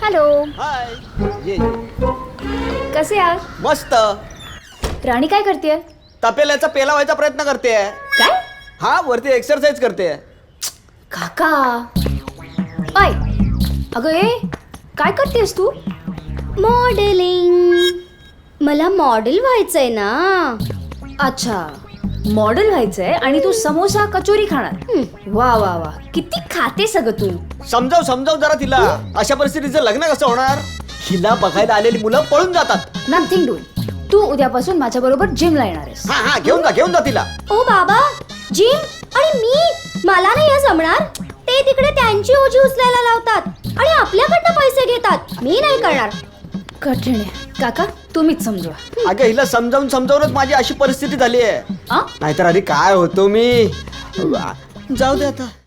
Hello. हाय. ये कसे आहात? मस्त. राणी काय करते? तपेल्याचा पेला व्हायचा प्रयत्न करते. काय? हा, वरती एक्सरसाइज करते. काका आय अगं ए काय करतेस तू? मॉडेलिंग. मला मॉडेल व्हायचंय ना. अच्छा, मॉडेल व्हायचंय आणि तू समोसा कचोरी खाणार. वा वा वा, किती खाते सगळं तू. समजाव जरा तिला. अशा परिस्थितीचं लग्न कसं होणार? हिला बघायला आलेली मुलं पळून जातात. Nothing doing. तू उद्यापासून माझ्या बरोबर जिमला येणार आहेस. हा, घेऊन जा तिला. ओ बाबा, जिम आणि मी, मला नाही हे जमणार. ते तिकडे त्यांची ओझी उचलायला लावतात आणि आपल्याकडनं पैसे घेतात. मी नाही करणार. कठीण आहे काका, तुम्हीच समजवा. अगं, हिला समजावूनच माझी अशी परिस्थिती झाली आहे. आ? नाहीतर आधी काय होतो मी. जाऊ दे आता.